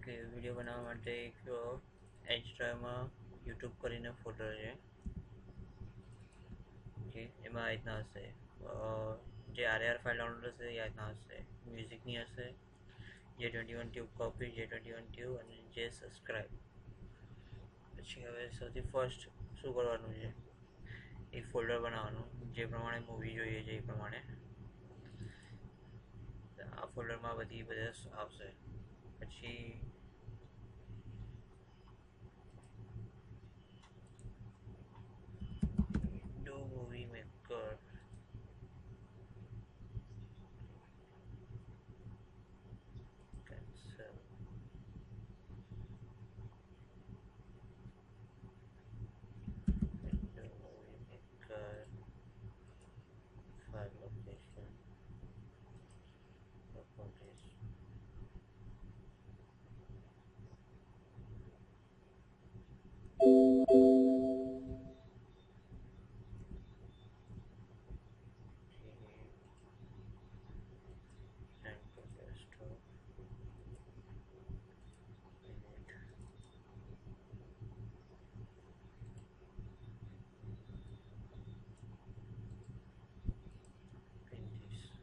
Okay, video બનાવવા માટે એક એક્સ્ટ્રામાં યુટ્યુબ કરીને ફોલ્ડર છે. ઓકે, એમાં આ રીતના હશે. જે આરઆર ફાઇલ ડાઉનલોડ હશે એ રીતના હશે. મ્યુઝિકની હશે, J21 tube copy, J21 tube અને જે સબસ્ક્રાઈબ. પછી હવે સૌથી ફર્સ્ટ શું કરવાનું છે, એક ફોલ્ડર બનાવવાનું જે પ્રમાણે મૂવી જોઈએ છે એ પ્રમાણે. આ ફોલ્ડરમાં બધા આવશે. પછી ડુ મૂવી મેકર, કેન્સલ. ડુ movie maker, file location, properties.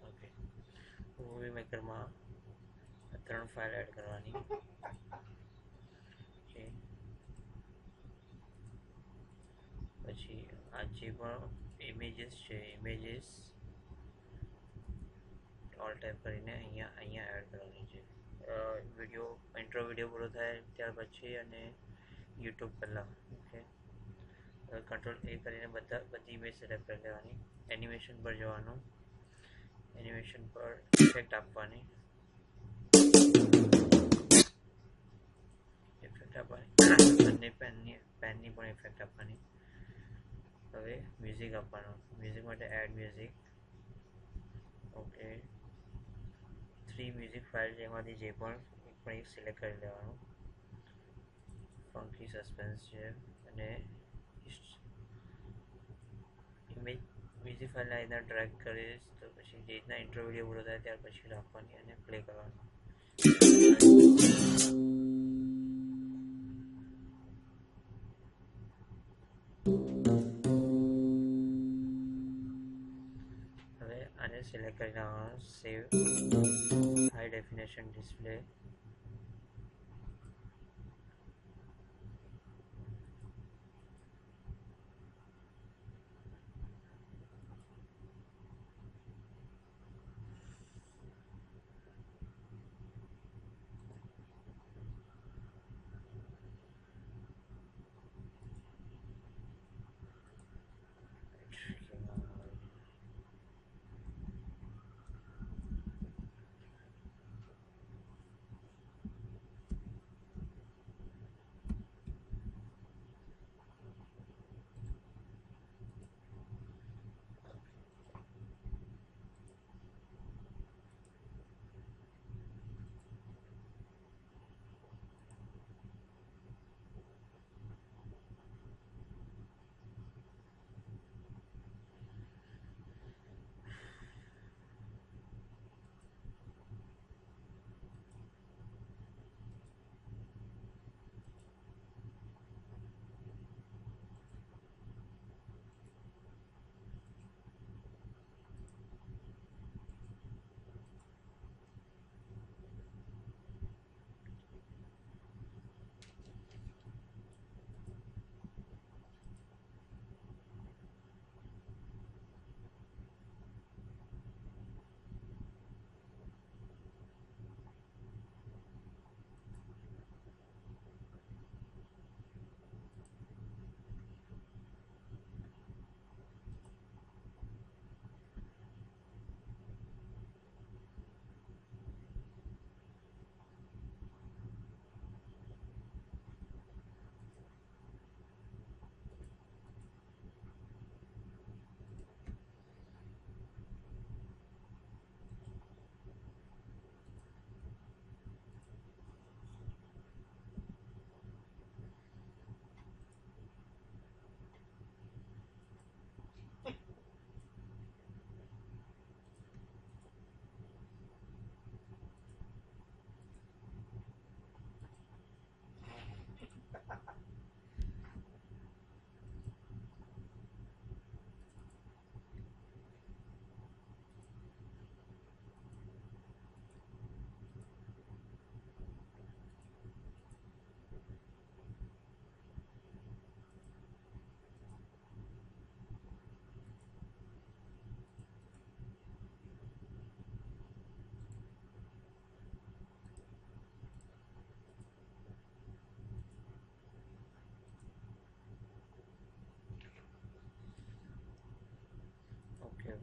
Okay, movie મેકરમાં 3 ફાઇલ એડ કરવાની છે. પછી આ જે પણ ઇમેજીસ છે, ઇમેજીસ ઓલ ટાઈપ કરીને અહીંયા એડ કરવાની છે. ઇન્ટ્રો વિડીયો પૂરો થાય ત્યાર પછી અને યુટ્યુબ પહેલાં. ઓકે, કંટ્રોલ એ કરીને બધી ઇમેજ સિલેક્ટ કરી લેવાની. એનિમેશન પર જવાનું, એનિમેશન પર ઇફેક્ટ આપવાની, બંને પેનની પણ ઇફેક્ટ આપવાની. હવે મ્યુઝિક આપવાનું. મ્યુઝિક માટે add music. Okay, 3 music file જેમાંથી જે પણ એક સિલેક્ટ કરી લેવાનું. ફંકી સસ્પેન્સ છે અને ઇમેજ મ્યુઝિક ફાઇલના રીતના ડ્રેગ કરીશ તો પછી જે રીતના ઇન્ટ્રો વિડીયો પૂરો થાય ત્યાર પછી રાખવાની અને પ્લે કરવાનું. હવે આને સિલેક્ટ કરી નાખવાનું. સેવ હાઈ ડેફિનેશન ડિસ્પ્લે.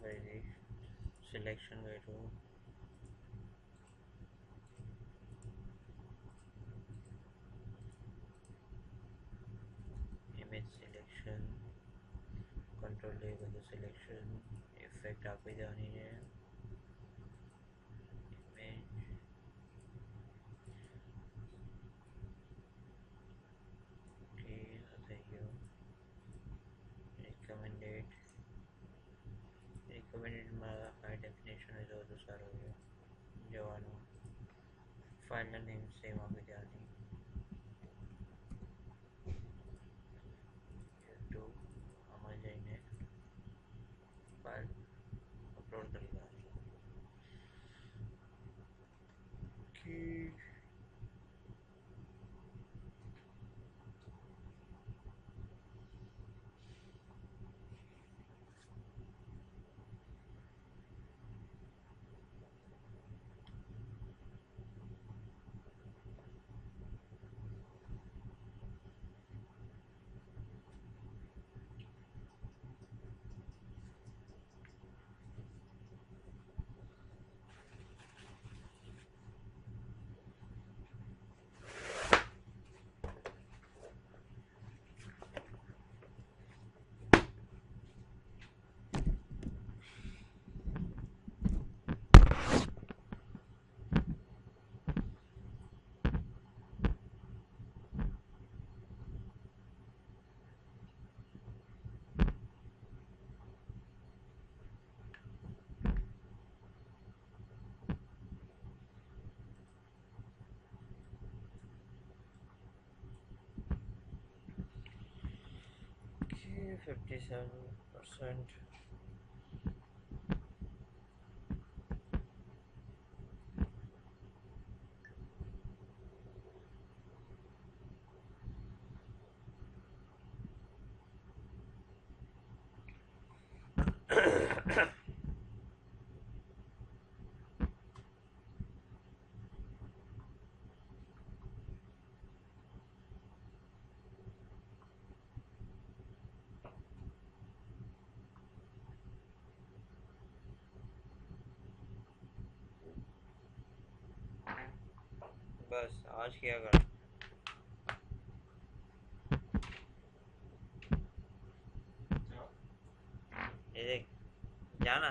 ફરીથી સિલેક્શન કર્યું, ઇમેજ સિલેક્શન, કંટ્રોલ એ બધું સિલેક્શન, ઇફેક્ટ આપી દેવાની છે, ઇમેજ થઈ ગયું, રિકમેન્ડેડમાં હાઈ ડેફિનેશન હોય તો વધુ સારું હોય જવાનું, ફાઇલના નેમ સેમ આપી દેવાની, યુટ્યુબ આમાં જઈને ફાઇલ અપલોડ કરી દેવાની. Okay, 57%. बस आज क्या कर ये देख जाना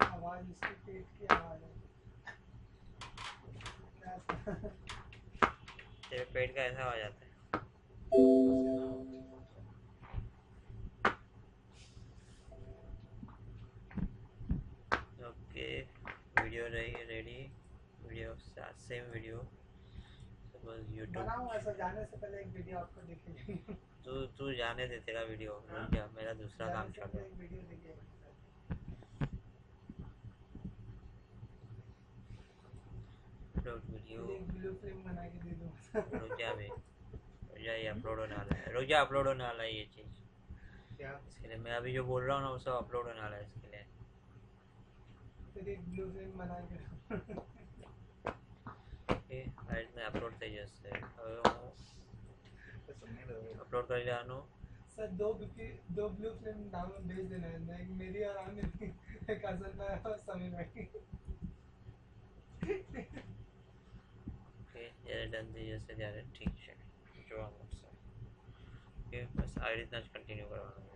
आवाज इसके पेट की आवाज है तेरे पेट का ऐसा हो जाता है. ओके वीडियो रही रेडी, वीडियो सेम वीडियो बस यूट्यूब बनाऊं ऐसा जाने से पहले एक वीडियो आपको दिखेगी. तू जाने दे तेरा वीडियो, क्या मेरा दूसरा काम चल रहा है. एक वीडियो दिखेगी अपलोड वीडियो एक ब्लू फिल्म बना के दे दूं. रुक जा बे, रुक जा, ये अपलोड होने वाला है, रुक जा, अपलोड होने वाला है ये चीज़. क्या इसके लिए मैं अभी जो बोल रहा हूँ ना वो सब अपलोड होने वाला है इसके लिए. फिर एक ब्लू फिल्म बना के ઓકે આ રીતના અપલોડ થઈ જશે. હવે હું અપલોડ કરી લેવાનું. सर दो ब्लू फिल्म नाम भेज देना है, एक मेरी और आमिर की, एक असल में और समीर भाई. ઓકે જ્યારે ડન થઈ જશે ત્યારે ઠીક છે, જોવા મળશે. ઓકે બસ આવી રીતના જ કન્ટિન્યુ કરવાનું.